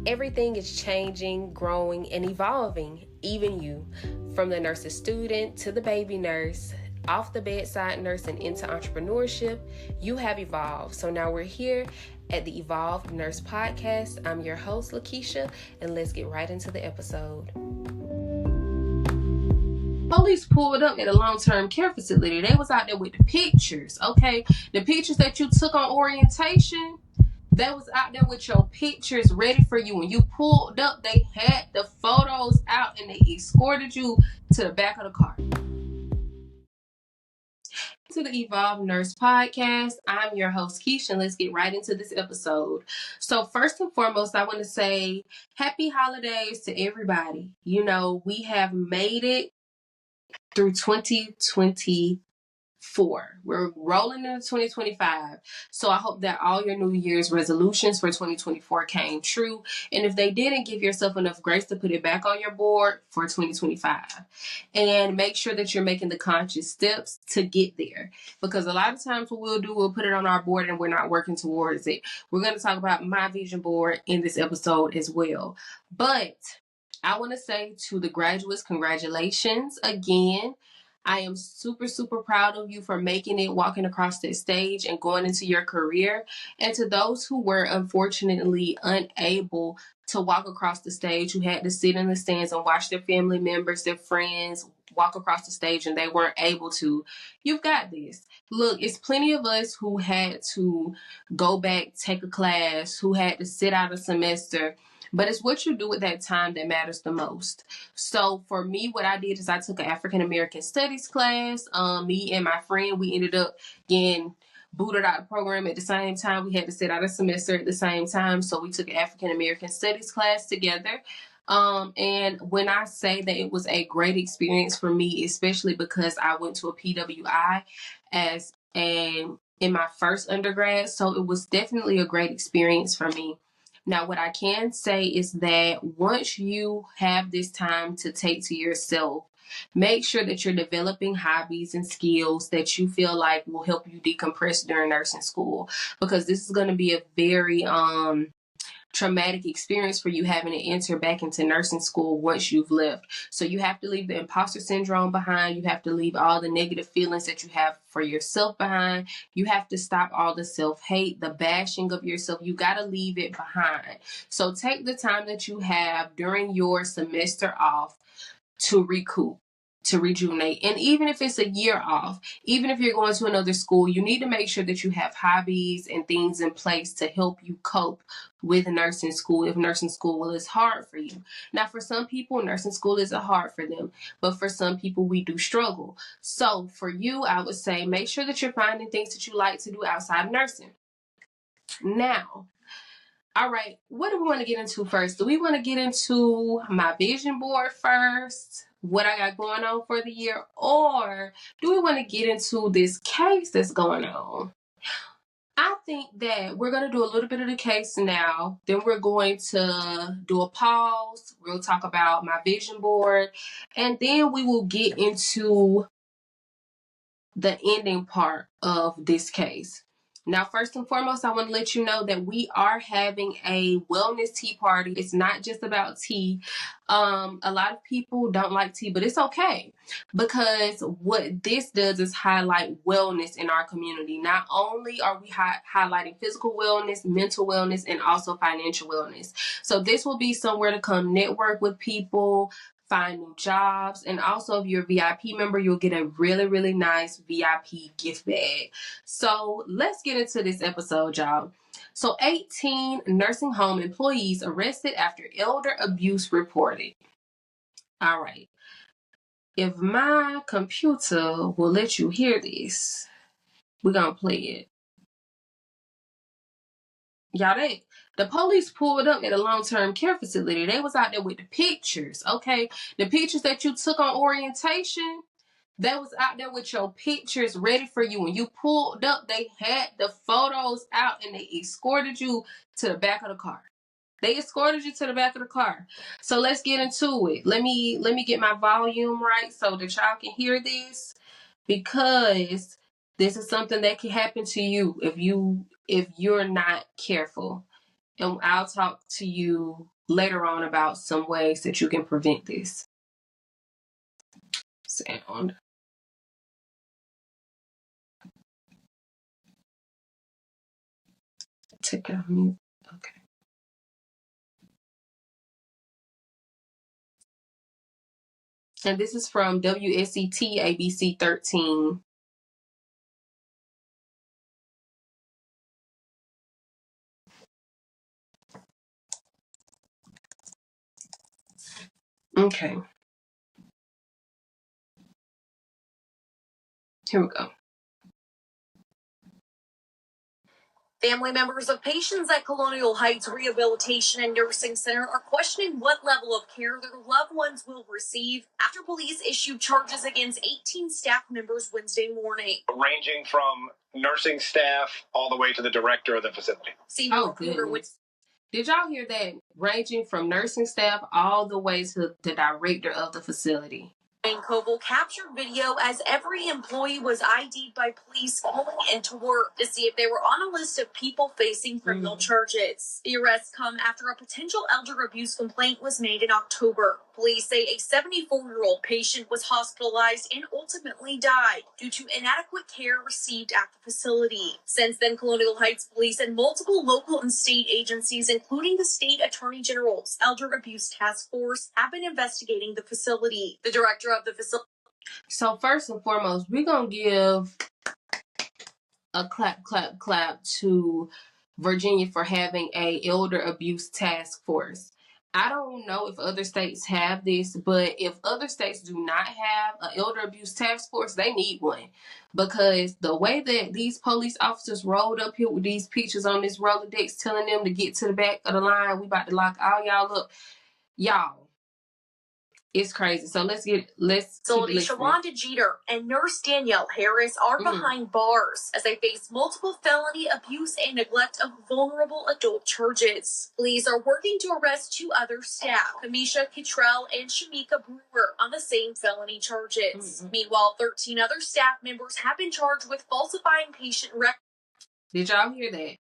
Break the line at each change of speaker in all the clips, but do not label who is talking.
Everything is changing, growing, and evolving, even you. From the nurse's student to the baby nurse, off the bedside nurse and into entrepreneurship, you have evolved. So now we're here at the Evolved Nurse Podcast. I'm your host, Lakeisha, and let's get right into the episode. Police pulled up at a long-term care facility. They was out there with the pictures, okay? The pictures that you took on orientation, they was out there with your pictures ready for you. When you pulled up, they had the photos out and they escorted you to the back of the car. To the Evolved Nurse Podcast. I'm your host, Keisha, and let's get right into this episode. So first and foremost, I want to say happy holidays to everybody. You know, we have made it through 2024. We're rolling into 2025. So I hope that all your New Year's resolutions for 2024 came true. And if they didn't, give yourself enough grace to put it back on your board for 2025. And make sure that you're making the conscious steps to get there. Because a lot of times what we'll do, we'll put it on our board and we're not working towards it. We're going to talk about my vision board in this episode as well. But I want to say to the graduates, congratulations again. I am super, super proud of you for making it, walking across that stage and going into your career. And to those who were unfortunately unable to walk across the stage, who had to sit in the stands and watch their family members, their friends walk across the stage and they weren't able to, you've got this. Look, it's plenty of us who had to go back, take a class, who had to sit out a semester. But it's what you do with that time that matters the most. So for me, what I did is I took an African American Studies class. Me and my friend, we ended up getting booted out of the program at the same time. We had to sit out a semester at the same time. So we took an African American Studies class together. And when I say that it was a great experience for me, especially because I went to a PWI in my first undergrad. So it was definitely a great experience for me. Now, what I can say is that once you have this time to take to yourself, make sure that you're developing hobbies and skills that you feel like will help you decompress during nursing school, because this is going to be a very traumatic experience for you having to enter back into nursing school once you've left. So you have to leave the imposter syndrome behind. You have to leave all the negative feelings that you have for yourself behind. You have to stop all the self-hate, the bashing of yourself. You got to leave it behind. So take the time that you have during your semester off to recoup, to rejuvenate. And even if it's a year off, even if you're going to another school, you need to make sure that you have hobbies and things in place to help you cope with nursing school if nursing school is hard for you. Now, for some people, nursing school isn't hard for them, but for some people, we do struggle. So for you, I would say make sure that you're finding things that you like to do outside of nursing. Now, all right, what do we want to get into first? Do we want to get into my vision board first, what I got going on for the year, or do we want to get into this case that's going on? I think that we're going to do a little bit of the case now. Then we're going to do a pause. We'll talk about my vision board. And then we will get into the ending part of this case. Now, first and foremost, I want to let you know that we are having a wellness tea party. It's not just about tea. A lot of people don't like tea, but it's okay, because what this does is highlight wellness in our community. Not only are we highlighting physical wellness, mental wellness, and also financial wellness. So this will be somewhere to come network with people, find new jobs, and also if you're a VIP member, you'll get a really, really nice VIP gift bag. So let's get into this episode, y'all. So 18 nursing home employees arrested after elder abuse reported. All right. If my computer will let you hear this, we're going to play it. Y'all, the police pulled up at a long-term care facility. They was out there with the pictures, okay? The pictures that you took on orientation, they was out there with your pictures ready for you. When you pulled up, they had the photos out and they escorted you to the back of the car. They escorted you to the back of the car. So let's get into it. Let me get my volume right so that y'all can hear this, because this is something that can happen to you if you're not careful. And I'll talk to you later on about some ways that you can prevent this. Sound. Take it off mute. Okay. And this is from WSET ABC 13. Okay. Here we go.
Family members of patients at Colonial Heights Rehabilitation and Nursing Center are questioning what level of care their loved ones will receive after police issued charges against 18 staff members Wednesday morning.
Ranging from nursing staff all the way to the director of the facility.
Goodness. Did y'all hear that? Ranging from nursing staff all the way to the director of the facility.
Koval captured video as every employee was ID'd by police pulling into work to see if they were on a list of people facing criminal charges. The arrests come after a potential elder abuse complaint was made in October. Police say a 74-year-old patient was hospitalized and ultimately died due to inadequate care received at the facility. Since then, Colonial Heights Police and multiple local and state agencies, including the State Attorney General's Elder Abuse Task Force, have been investigating the facility. The director of the facility.
So first and foremost, we're going to give a clap to Virginia for having a elder abuse task force. I don't know if other states have this, but if other states do not have an elder abuse task force, they need one. Because the way that these police officers rolled up here with these pictures on this Rolodex telling them to get to the back of the line, we about to lock all y'all up. Y'all, it's crazy. So let's keep listening.
Shawanda Jeter and nurse Danielle Harris are behind bars as they face multiple felony abuse and neglect of vulnerable adult charges. Police are working to arrest 2 other staff, Kamisha Kittrell and Shamika Brewer, on the same felony charges. Meanwhile, 13 other staff members have been charged with falsifying patient records.
Did y'all hear that?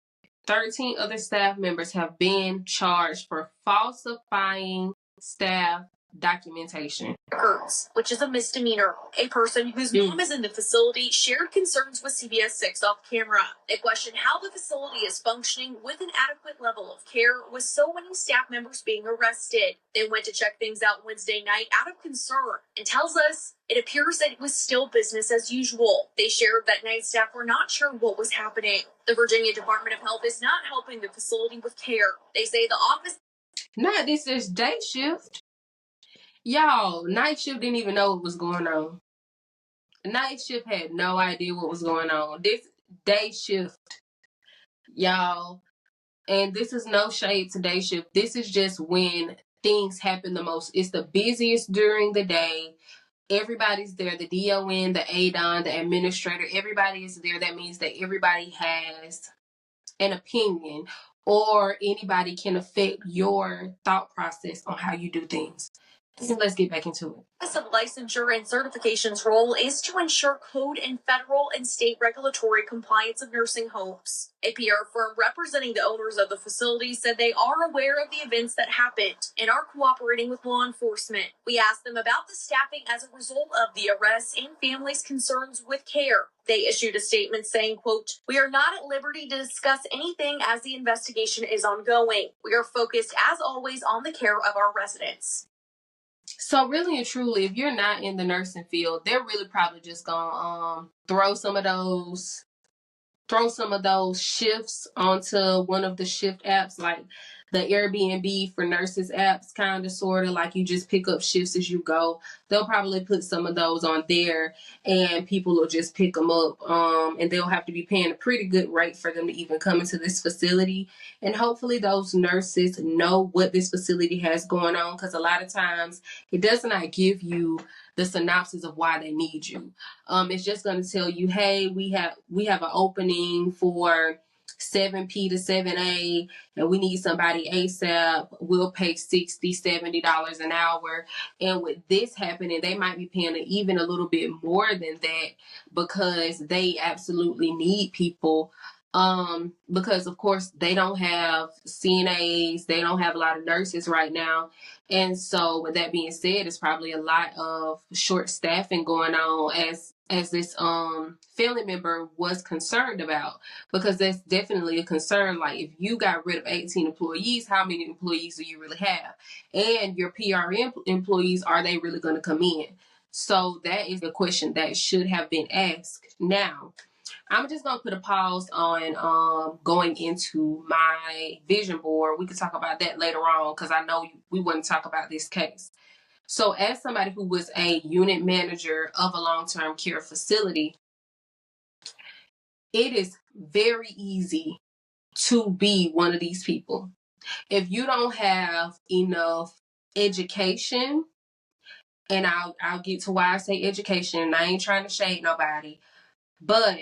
13 other staff members have been charged for falsifying staff documentation,
which is a misdemeanor. A person whose mom is in the facility shared concerns with CBS 6 off camera. They questioned how the facility is functioning with an adequate level of care with so many staff members being arrested. They went to check things out Wednesday night out of concern and tells us it appears that it was still business as usual. They shared that night staff were not sure what was happening. The Virginia Department of Health is not helping the facility with care. They say the office...
Nah, this is day shift. Y'all, night shift didn't even know what was going on. Night shift had no idea what was going on. This day shift, y'all, and this is no shade to day shift. This is just when things happen the most. It's the busiest during the day. Everybody's there. The DON, the ADON, the administrator, everybody is there. That means that everybody has an opinion or anybody can affect your thought process on how you do things. Let's get back into it.
The licensure and certification's role is to ensure code and federal and state regulatory compliance of nursing homes. A PR firm representing the owners of the facility said they are aware of the events that happened and are cooperating with law enforcement. We asked them about the staffing as a result of the arrests and families' concerns with care. They issued a statement saying, quote, "We are not at liberty to discuss anything as the investigation is ongoing. We are focused, as always, on the care of our residents."
So really and truly, if you're not in the nursing field, they're really probably just gonna throw some of those shifts onto one of the shift apps, like the Airbnb for nurses apps, kind of sort of like you just pick up shifts as you go. They'll probably put some of those on there and people will just pick them up, and they'll have to be paying a pretty good rate for them to even come into this facility. And hopefully those nurses know what this facility has going on, because a lot of times it does not give you the synopsis of why they need you. It's just going to tell you, hey, we have an opening for 7P to 7A and we need somebody ASAP. We'll pay $60, $70 an hour. And with this happening, they might be paying even a little bit more than that because they absolutely need people Because of course they don't have CNAs, they don't have a lot of nurses right now. And so with that being said, it's probably a lot of short staffing going on as this family member was concerned about, because that's definitely a concern. Like, if you got rid of 18 employees, how many employees do you really have? And your PRM employees, are they really going to come in? So that is a question that should have been asked. Now, I'm just gonna put a pause on going into my vision board. We could talk about that later on, because I know we wouldn't talk about this case. So, as somebody who was a unit manager of a long-term care facility, it is very easy to be one of these people. If you don't have enough education, and I'll get to why I say education, and I ain't trying to shade nobody, but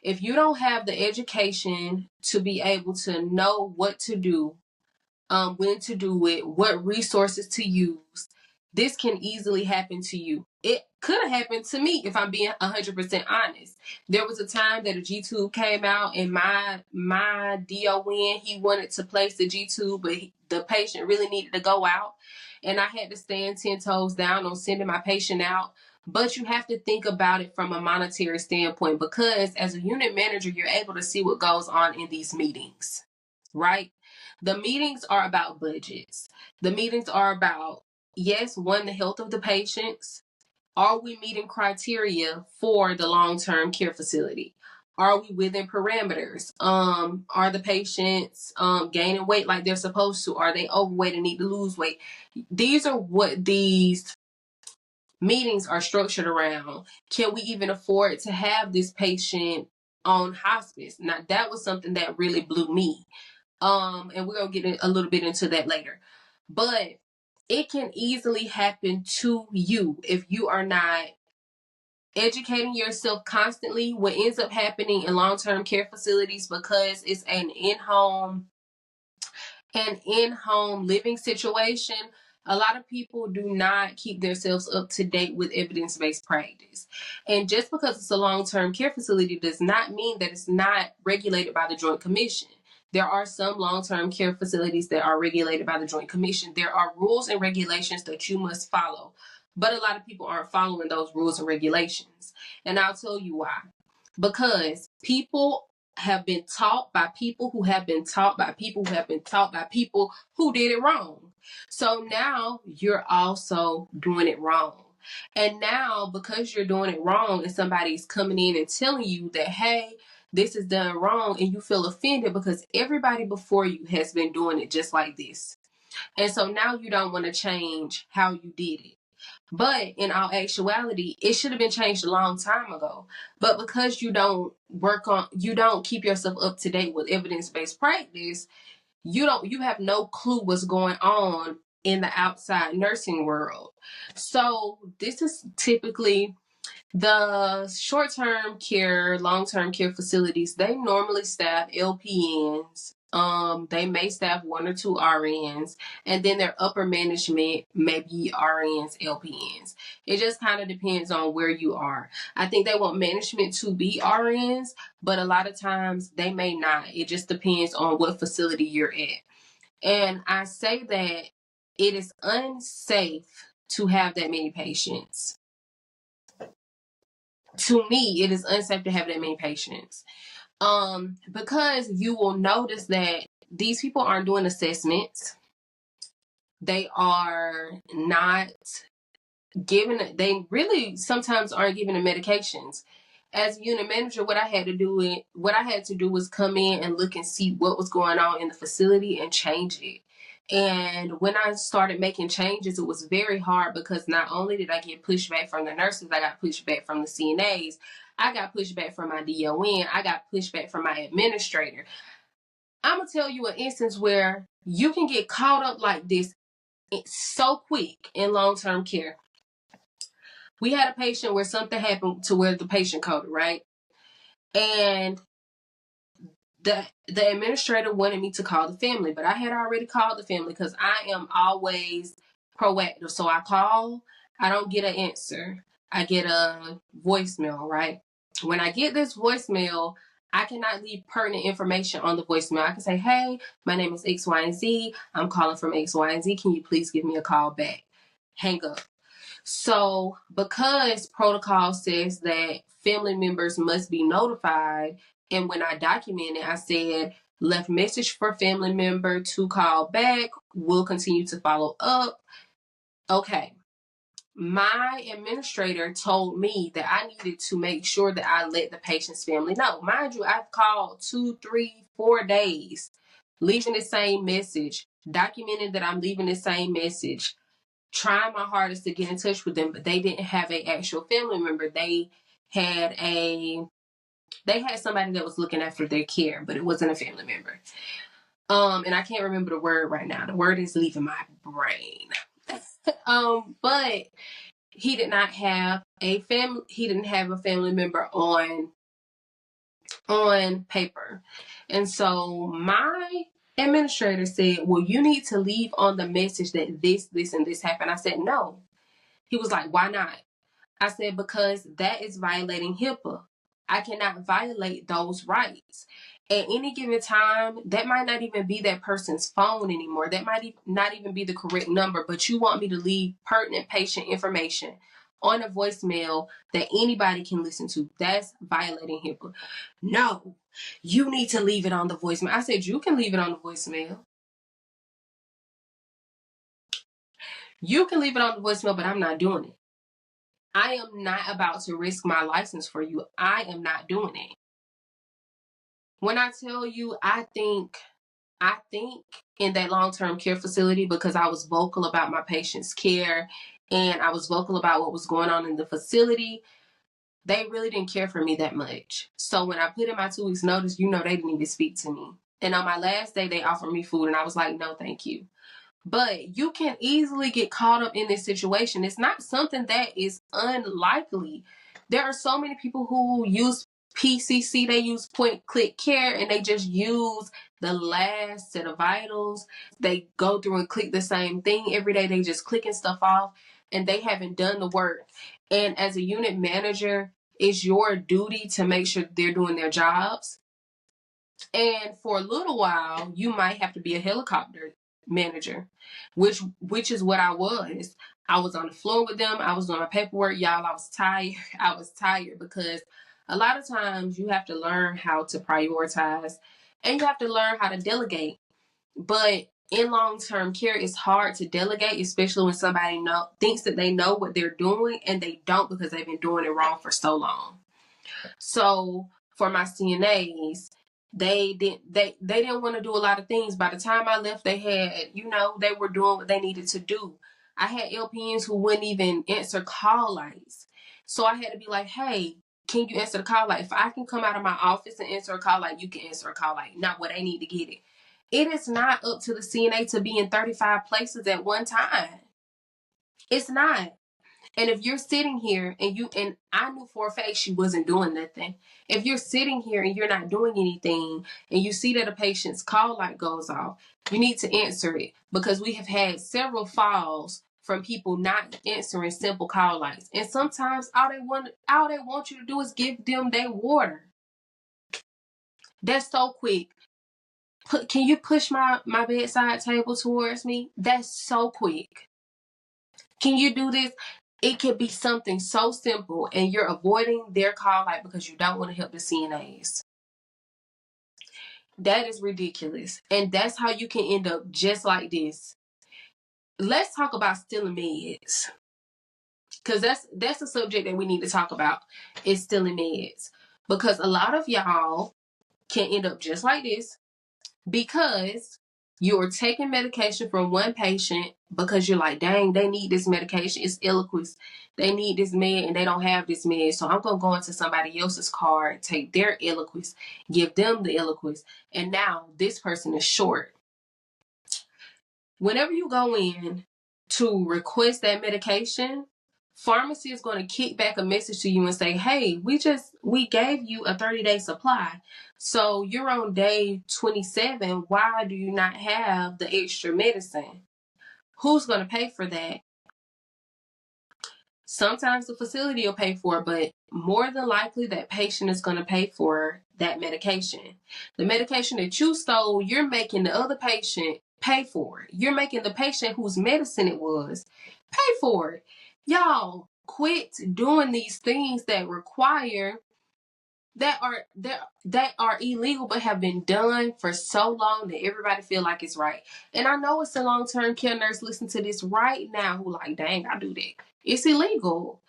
if you don't have the education to be able to know what to do, when to do it, what resources to use, this can easily happen to you. It could have happened to me, if I'm being 100% honest. There was a time that a G-tube came out, and my DON, he wanted to place the G-tube, but the patient really needed to go out, and I had to stand 10 toes down on sending my patient out. But you have to think about it from a monetary standpoint, because as a unit manager, you're able to see what goes on in these meetings, right? The meetings are about budgets. The meetings are about, yes, one, the health of the patients. Are we meeting criteria for the long-term care facility? Are we within parameters? Are the patients gaining weight like they're supposed to? Are they overweight and need to lose weight? These are what these meetings are structured around. Can we even afford to have this patient on hospice? Now, that was something that really blew me. And we're gonna get a little bit into that later. But it can easily happen to you if you are not educating yourself constantly. What ends up happening in long-term care facilities, because it's an in-home living situation, a lot of people do not keep themselves up to date with evidence-based practice. And just because it's a long-term care facility does not mean that it's not regulated by the Joint Commission. There are some long-term care facilities that are regulated by the Joint Commission. There are rules and regulations that you must follow, but a lot of people aren't following those rules and regulations. And I'll tell you why. Because people have been taught by people who have been taught by people who have been taught by people who did it wrong. So now you're also doing it wrong. And now, because you're doing it wrong and somebody's coming in and telling you that, hey, this is done wrong, and you feel offended because everybody before you has been doing it just like this. And so now you don't want to change how you did it. But in all actuality, it should have been changed a long time ago. But because you don't keep yourself up to date with evidence-based practice, you have no clue what's going on in the outside nursing world. So this is typically the short-term care, long-term care facilities. They normally staff LPNs. They may staff 1 or 2 RNs, and then their upper management may be RNs, LPNs. It just kind of depends on where you are. I think they want management to be RNs, but a lot of times they may not. It just depends on what facility you're at. And I say that it is unsafe to have that many patients. To me, it is unsafe to have that many patients. Because you will notice that these people aren't doing assessments. They are not they really sometimes aren't giving the medications. As a unit manager, what I had to do was come in and look and see what was going on in the facility and change it. And when I started making changes, it was very hard, because not only did I get pushback from the nurses, I got pushback from the CNAs, I got pushback from my DON, I got pushback from my administrator. I'm going to tell you an instance where you can get caught up like this so quick in long-term care. We had a patient where something happened to where the patient coded, right? And the administrator wanted me to call the family, but I had already called the family because I am always proactive. So I call, I don't get an answer. I get a voicemail, right? When I get this voicemail, I cannot leave pertinent information on the voicemail. I can say, hey, my name is X, Y, and Z. I'm calling from X, Y, and Z. Can you please give me a call back? Hang up. So because protocol says that family members must be notified, and when I documented, I said, left message for family member to call back. We'll continue to follow up. Okay. My administrator told me that I needed to make sure that I let the patient's family know. Mind you, I've called 2, 3, 4 days, leaving the same message, documenting that I'm leaving the same message, trying my hardest to get in touch with them, but they didn't have an actual family member. They had somebody that was looking after their care, but it wasn't a family member. And I can't remember the word right now. The word is leaving my brain. But he did not have a family member on paper. And so my administrator said, well, you need to leave on the message that this, and this happened. I said, no. He was like, why not? I said, because that is violating HIPAA. I cannot violate those rights. At any given time, that might not even be that person's phone anymore. That might not even be the correct number, but you want me to leave pertinent patient information on a voicemail that anybody can listen to. That's violating HIPAA. No, you need to leave it on the voicemail. I said, you can leave it on the voicemail. You can leave it on the voicemail, but I'm not doing it. I am not about to risk my license for you. I am not doing it. When I tell you, I think in that long-term care facility, because I was vocal about my patient's care and I was vocal about what was going on in the facility, they really didn't care for me that much. So when I put in my 2 weeks notice, they didn't even speak to me. And on my last day, they offered me food and I was like, no, thank you. But you can easily get caught up in this situation. It's not something that is unlikely. There are so many people who use PCC, they use point click care, and they just use the last set of vitals. They go through and click the same thing every day. They just clicking stuff off and they haven't done the work. And as a unit manager, it's your duty to make sure they're doing their jobs. And for a little while, you might have to be a helicopter manager, which is what I was. I was on the floor with them. I was doing my paperwork. Y'all, I was tired. I was tired because a lot of times you have to learn how to prioritize and you have to learn how to delegate. But in long-term care, it's hard to delegate, especially when somebody thinks that they know what they're doing and they don't because they've been doing it wrong for so long. So for my CNAs, they didn't want to do a lot of things. By the time I left, they had, they were doing what they needed to do. I had LPNs who wouldn't even answer call lights. So I had to be like, hey, can you answer the call light? If I can come out of my office and answer a call light, you can answer a call light. Not what they need to get it. It is not up to the CNA to be in 35 places at one time. It's not. And if you're sitting here and I knew for a fact she wasn't doing nothing. If you're sitting here and you're not doing anything and you see that a patient's call light goes off, you need to answer it because we have had several falls from people not answering simple call lights. And sometimes all they want you to do is give them their water. That's so quick. Can you push my bedside table towards me? That's so quick. Can you do this? It could be something so simple and you're avoiding their call light because you don't want to help the CNAs. That is ridiculous. And that's how you can end up just like this. Let's talk about stealing meds. Because that's a subject that we need to talk about is stealing meds. Because a lot of y'all can end up just like this because you're taking medication from one patient because you're like, dang, they need this medication. It's Eliquis. They need this med and they don't have this med. So I'm going to go into somebody else's card, take their Eliquis, give them the Eliquis. And now this person is short. Whenever you go in to request that medication, pharmacy is going to kick back a message to you and say, hey, we gave you a 30-day supply. So you're on day 27. Why do you not have the extra medicine? Who's going to pay for that? Sometimes the facility will pay for it, but more than likely that patient is going to pay for that medication. The medication that you stole, you're making the other patient pay for it. You're making the patient whose medicine it was pay for it. Y'all, quit doing these things that require that are illegal but have been done for so long that everybody feel like it's right. And I know it's a long-term care nurse listen to this right now who like, dang, I do that. It's illegal.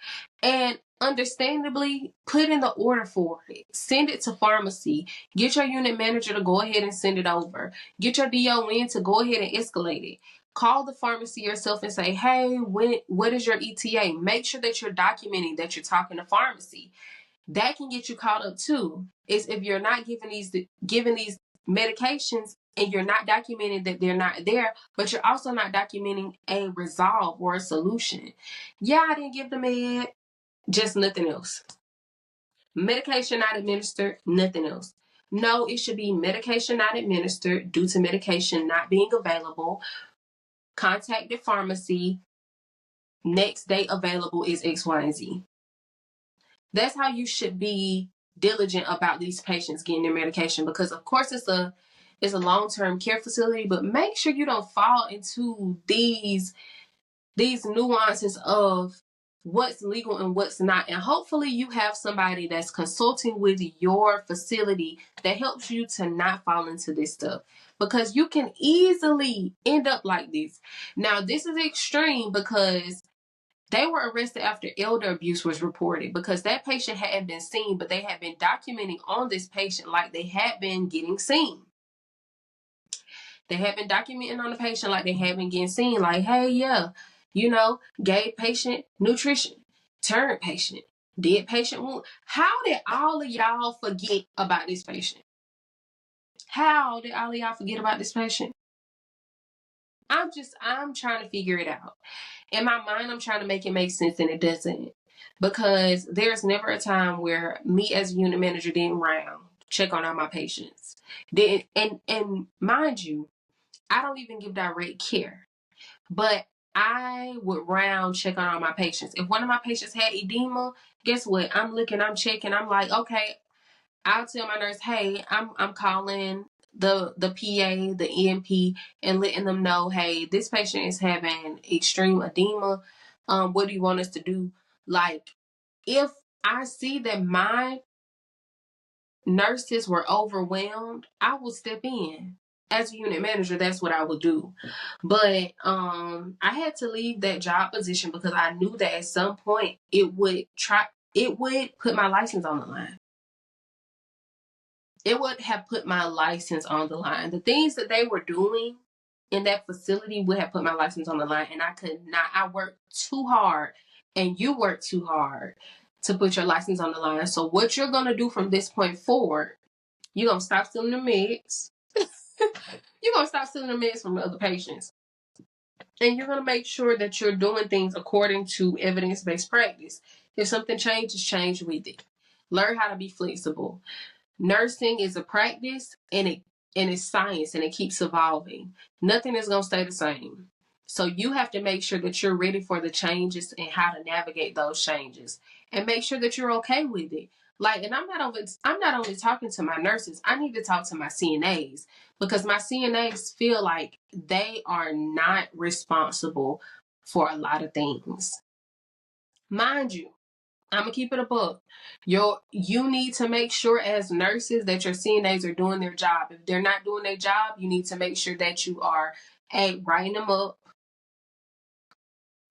And understandably, put in the order for it. Send it to pharmacy. Get your unit manager to go ahead and send it over. Get your DON to go ahead and escalate it. Call the pharmacy yourself and say, hey, what is your ETA? Make sure that you're documenting that you're talking to pharmacy. That can get you caught up too. Is if you're not giving these medications and you're not documenting that they're not there, but you're also not documenting a resolve or a solution. Yeah, I didn't give the med, just nothing else. Medication not administered, nothing else. No, it should be medication not administered due to medication not being available. Contacted pharmacy. Next date available is X, Y, and Z. That's how you should be diligent about these patients getting their medication, because of course it's a long-term care facility, but make sure you don't fall into these nuances of what's legal and what's not. And hopefully you have somebody that's consulting with your facility that helps you to not fall into this stuff, because you can easily end up like this. Now, this is extreme because they were arrested after elder abuse was reported, because that patient hadn't been seen, but they had been documenting on this patient like they had been getting seen. They had been documenting on the patient like they had been getting seen. Like, hey, yeah, gave patient nutrition, turned patient, did patient wound. How did all of y'all forget about this patient? How did all of y'all forget about this patient? I'm trying to figure it out. In my mind, I'm trying to make it make sense, and it doesn't. Because there's never a time where me as a unit manager didn't round, check on all my patients. And mind you, I don't even give direct care. But I would round check on all my patients. If one of my patients had edema, guess what? I'm looking, I'm checking, I'm like, okay, I'll tell my nurse, hey, I'm calling the PA, the EMP, and letting them know, hey, this patient is having extreme edema. What do you want us to do? Like, if I see that my nurses were overwhelmed, I will step in. As a unit manager, that's what I would do. But I had to leave that job position because I knew that at some point it would put my license on the line. It would have put my license on the line. The things that they were doing in that facility would have put my license on the line, and I could not. I worked too hard, and you worked too hard to put your license on the line. So what you're going to do from this point forward, you're going to stop stealing the meds. You're going to stop stealing the meds from the other patients. And you're going to make sure that you're doing things according to evidence-based practice. If something changes, change with it. Learn how to be flexible. Nursing is a practice, and it's science, and it keeps evolving. Nothing is going to stay the same. So you have to make sure that you're ready for the changes and how to navigate those changes, and make sure that you're okay with it. Like, and I'm not only talking to my nurses, I need to talk to my CNAs, because my CNAs feel like they are not responsible for a lot of things. Mind you, I'm gonna keep it a buck. You need to make sure as nurses that your CNAs are doing their job. If they're not doing their job, you need to make sure that you are writing them up.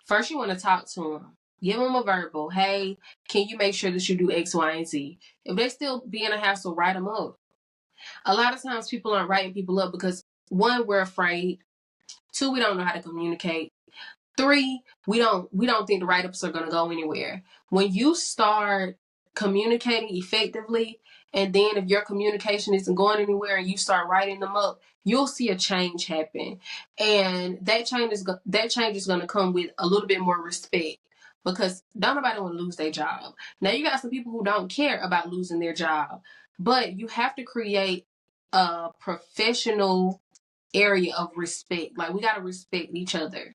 First, you want to talk to them. Give them a verbal. Hey, can you make sure that you do X, Y, and Z? If they still being a hassle, write them up. A lot of times people aren't writing people up because, one, we're afraid. Two, we don't know how to communicate. Three, we don't think the write-ups are going to go anywhere. When you start communicating effectively, and then if your communication isn't going anywhere and you start writing them up, you'll see a change happen. And that change is going to come with a little bit more respect, because don't nobody want to lose their job. Now, you got some people who don't care about losing their job, but you have to create a professional area of respect. Like, we got to respect each other.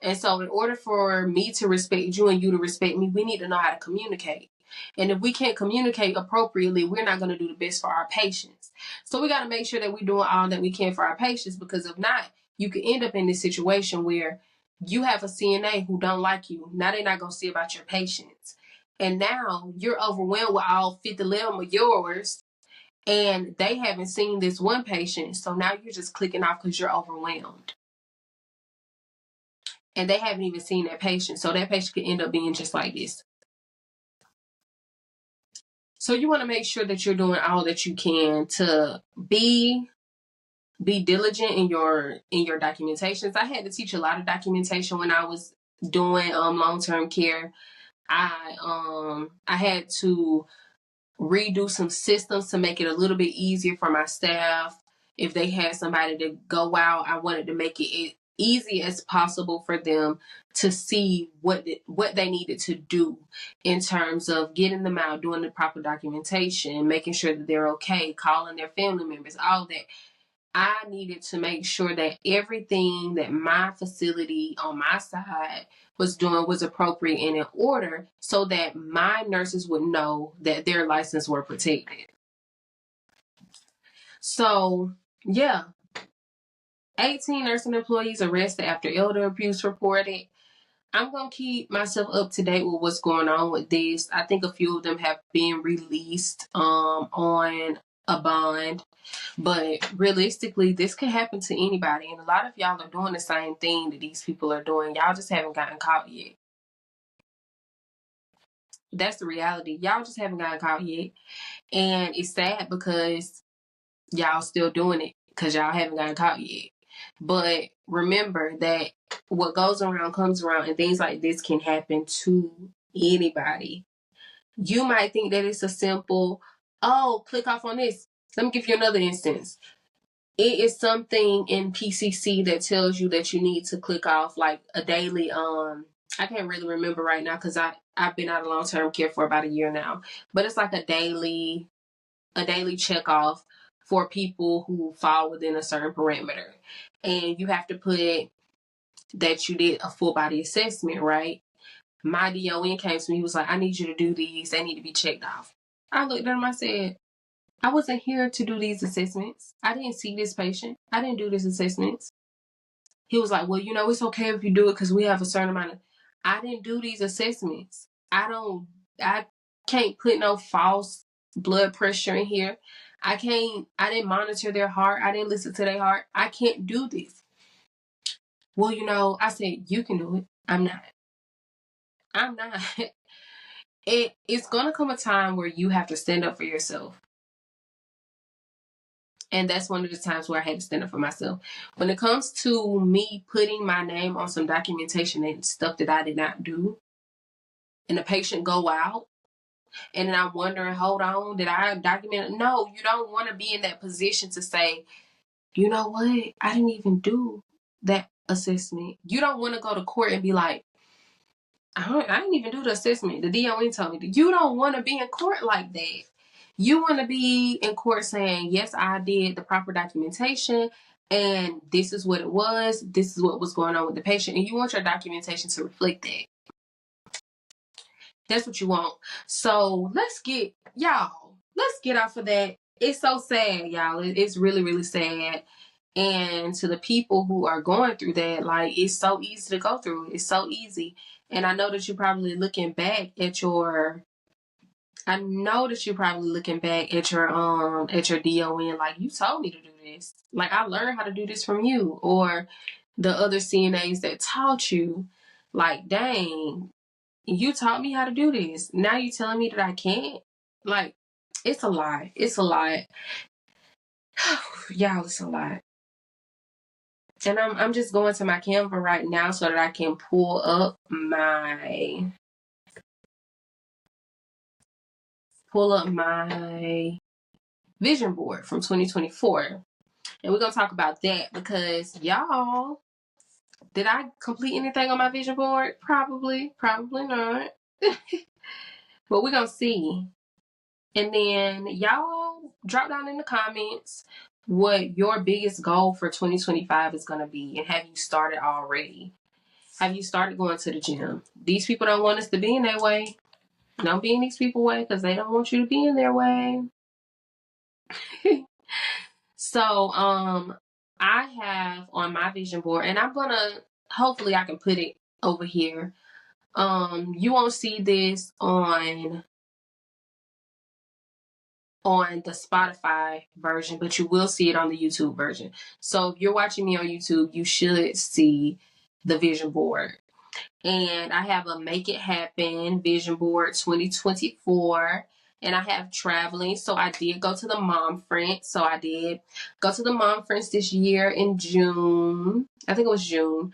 And so in order for me to respect you and you to respect me, we need to know how to communicate. And if we can't communicate appropriately, we're not going to do the best for our patients. So we got to make sure that we're doing all that we can for our patients, because if not, you could end up in this situation where you have a CNA who don't like you. Now they're not going to see about your patients. And now you're overwhelmed with all 50 of them of yours, and they haven't seen this one patient. So now you're just clicking off because you're overwhelmed. And they haven't even seen that patient. So that patient could end up being just like this. So you want to make sure that you're doing all that you can to be diligent in your documentations. I had to teach a lot of documentation when I was doing long-term care. I had to redo some systems to make it a little bit easier for my staff. If they had somebody to go out, I wanted to make it easy as possible for them to see what they needed to do in terms of getting them out, doing the proper documentation, making sure that they're okay, calling their family members, all that. I needed to make sure that everything that my facility on my side was doing was appropriate and in order, so that my nurses would know that their license were protected. So, yeah. 18 nursing employees arrested after elder abuse reported. I'm going to keep myself up to date with what's going on with this. I think a few of them have been released on a bond. But realistically, this could happen to anybody. And a lot of y'all are doing the same thing that these people are doing. Y'all just haven't gotten caught yet. That's the reality. Y'all just haven't gotten caught yet. And it's sad because y'all still doing it because y'all haven't gotten caught yet. But remember that what goes around comes around, and things like this can happen to anybody. You might think that it's a simple, oh, click off on this. Let me give you another instance. It is something in PCC that tells you that you need to click off like a daily, I can't really remember right now because I've been out of long-term care for about a year now. But it's like a daily check off for people who fall within a certain parameter. And you have to put that you did a full body assessment, right? My DON came to me, he was like, I need you to do these. They need to be checked off. I looked at him, I said, I wasn't here to do these assessments. I didn't see this patient. I didn't do these assessments. He was like, well, it's okay if you do it because we have a certain amount of... I didn't do these assessments. I can't put no false blood pressure in here. I didn't monitor their heart. I didn't listen to their heart. I can't do this. Well, I said, you can do it. I'm not. It's going to come a time where you have to stand up for yourself. And that's one of the times where I had to stand up for myself. When it comes to me putting my name on some documentation and stuff that I did not do, and the patient go out, and then I'm wondering, hold on, did I document it? No, you don't want to be in that position to say, you know what? I didn't even do that assessment. You don't want to go to court and be like, I didn't even do the assessment. The DON told me. You don't want to be in court like that. You want to be in court saying, yes, I did the proper documentation, and this is what it was. This is what was going on with the patient. And you want your documentation to reflect that. That's what you want. So let's get off of that. It's so sad, y'all. It's really, really sad. And to the people who are going through that, like, it's so easy to go through. It's so easy. And I know that you're probably looking back at your DON like, you told me to do this. Like, I learned how to do this from you. Or the other CNAs that taught you, like, dang, you taught me how to do this. Now you're telling me that I can't? Like, it's a lot. It's a lot. Y'all, it's a lot. And I'm just going to my Canva right now so that I can pull up my vision board from 2024. And we're going to talk about that because, y'all, did I complete anything on my vision board? Probably not. But we're going to see. And then y'all drop down in the comments what your biggest goal for 2025 is going to be. And have you started already? Have you started going to the gym? These people don't want us to be in that way. Don't be in these people's way because they don't want you to be in their way. So, I have on my vision board, and I'm gonna, hopefully I can put it over here. You won't see this on the Spotify version, but you will see it on the YouTube version. So if you're watching me on YouTube, you should see the vision board. And I have a Make It Happen vision board 2024. And I have traveling. So I did go to the Mom Friends. So I did go to the Mom Friends this year in June. I think it was June.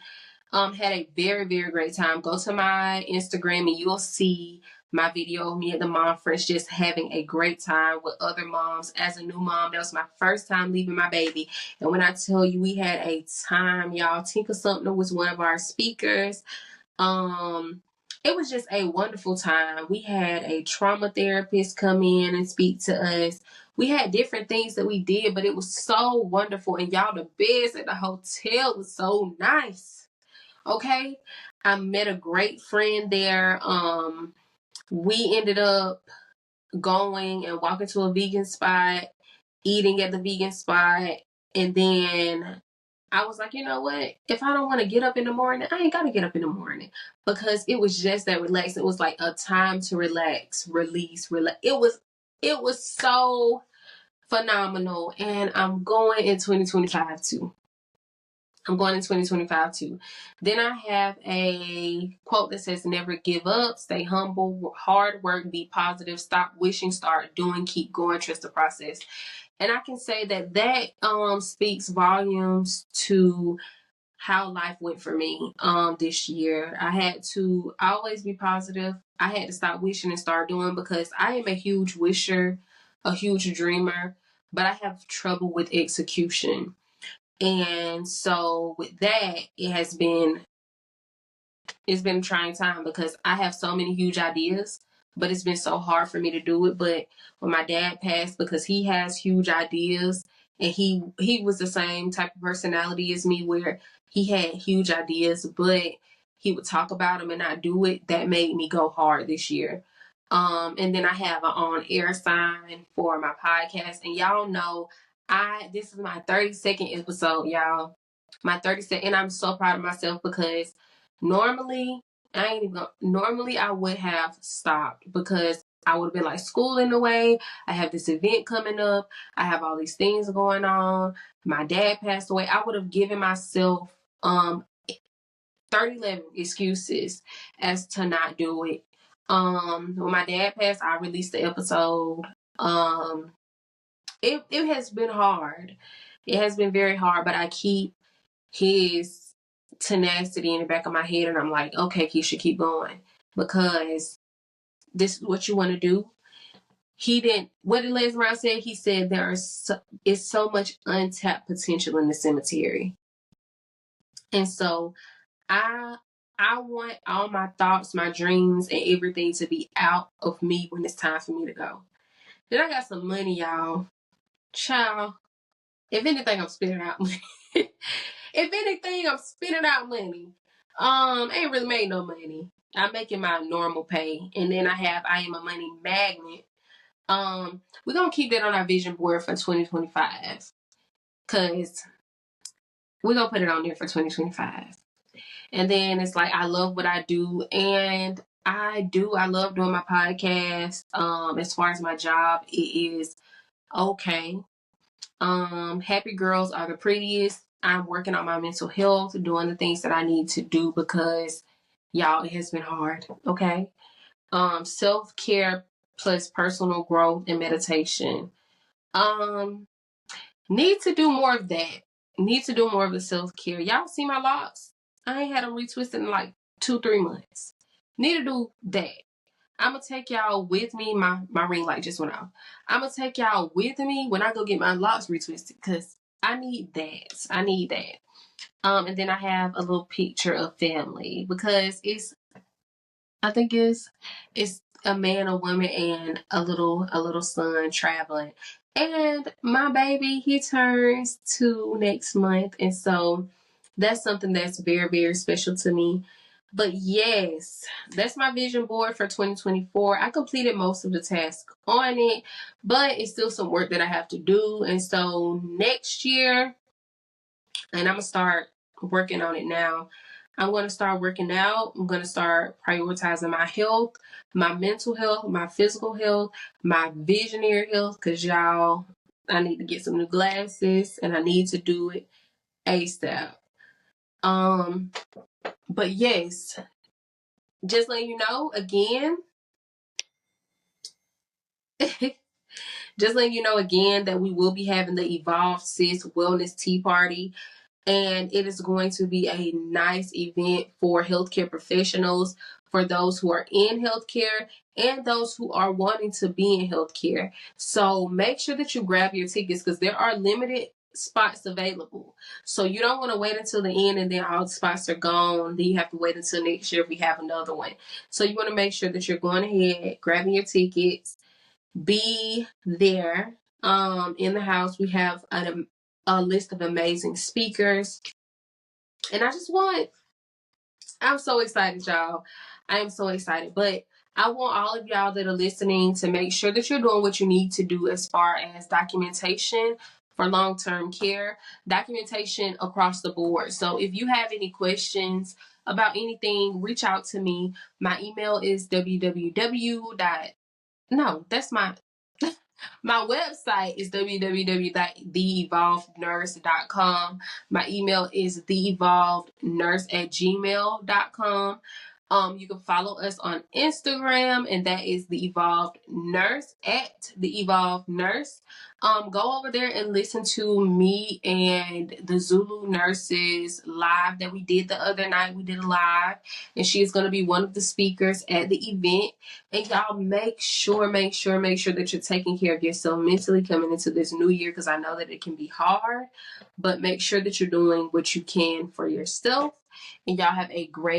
Had a very, very great time. Go to my Instagram and you'll see my video of me at the Mom Friends just having a great time with other moms. As a new mom, that was my first time leaving my baby. And when I tell you we had a time, y'all, Tinka Sumner was one of our speakers. It was just a wonderful time. We had a trauma therapist come in and speak to us. We had different things that we did, but it was so wonderful. And y'all, the beds at the hotel was so nice. Okay. I met a great friend there. We ended up going and walking to a vegan spot, eating at the vegan spot, and then I was like, you know what? If I don't want to get up in the morning, I ain't got to get up in the morning because it was just that relaxed. It was like a time to relax, release, relax. It was so phenomenal. And I'm going in 2025 too. I'm going in 2025 too. Then I have a quote that says, never give up, stay humble, hard work, be positive, stop wishing, start doing, keep going, trust the process. And I can say that speaks volumes to how life went for me this year. I had to always be positive. I had to stop wishing and start doing because I am a huge wisher, a huge dreamer, but I have trouble with execution. And so with that, it's been a trying time because I have so many huge ideas, but it's been so hard for me to do it. But when my dad passed, because he has huge ideas and he was the same type of personality as me where he had huge ideas, but he would talk about them and not do it. That made me go hard this year. And then I have an on-air sign for my podcast. And y'all know this is my 32nd episode, y'all. My 32nd, and I'm so proud of myself because normally I would have stopped because I would have been like school in the way. I have this event coming up. I have all these things going on. My dad passed away. I would have given myself 30 excuses as to not do it. When my dad passed, I released the episode. It has been hard. It has been very hard, but I keep his tenacity in the back of my head and I'm like, okay, you should keep going because this is what you want to do. What did Les Brown say? He said is so much untapped potential in the cemetery. And so I want all my thoughts, my dreams, and everything to be out of me when it's time for me to go. Then I got some money, y'all. Child. If anything, I'm spending out money. If anything, I'm spending out money. Ain't really made no money. I'm making my normal pay. And then I am a money magnet. We're gonna keep that on our vision board for 2025. Cause we're gonna put it on there for 2025. And then it's like I love what I do, and I love doing my podcast. As far as my job, it is okay. Happy girls are the prettiest. I'm working on my mental health, doing the things that I need to do because y'all, it has been hard. Okay. Self-care plus personal growth and meditation. Need to do more of that. Need to do more of the self-care. Y'all see my locks? I ain't had them retwisted in like 2-3 months. Need to do that. I'm gonna take y'all with me. My ring light just went off. I'm gonna take y'all with me when I go get my locks retwisted because I need that. And then I have a little picture of family because I think it's a man, a woman, and a little son traveling. And my baby, he turns 2 next month, and so that's something that's very, very special to me. But yes, that's my vision board for 2024. I completed most of the tasks on it, but it's still some work that I have to do. And so next year, and I'm going to start working on it now. I'm going to start working out. I'm going to start prioritizing my health, my mental health, my physical health, my visionary health, because y'all, I need to get some new glasses and I need to do it ASAP. But yes, just letting you know again, just letting you know again that we will be having the Evolve Sis Wellness Tea Party. And it is going to be a nice event for healthcare professionals, for those who are in healthcare and those who are wanting to be in healthcare. So make sure that you grab your tickets because there are limited spots available. So you don't want to wait until the end and then all the spots are gone. Then you have to wait until next year if we have another one. So you want to make sure that you're going ahead, grabbing your tickets, be there. In the house, we have a list of amazing speakers. And I'm so excited, y'all. I am so excited. But I want all of y'all that are listening to make sure that you're doing what you need to do as far as documentation for long-term care, documentation across the board. So if you have any questions about anything, reach out to me. My email is my website is www.theevolvednurse.com. My email is theevolvednurse@gmail.com. You can follow us on Instagram, and that is The Evolved Nurse, @TheEvolvedNurse. Go over there and listen to me and the Zulu nurses live that we did the other night. We did a live, and she is going to be one of the speakers at the event. And y'all make sure that you're taking care of yourself mentally coming into this new year, because I know that it can be hard, but make sure that you're doing what you can for yourself. And y'all have a great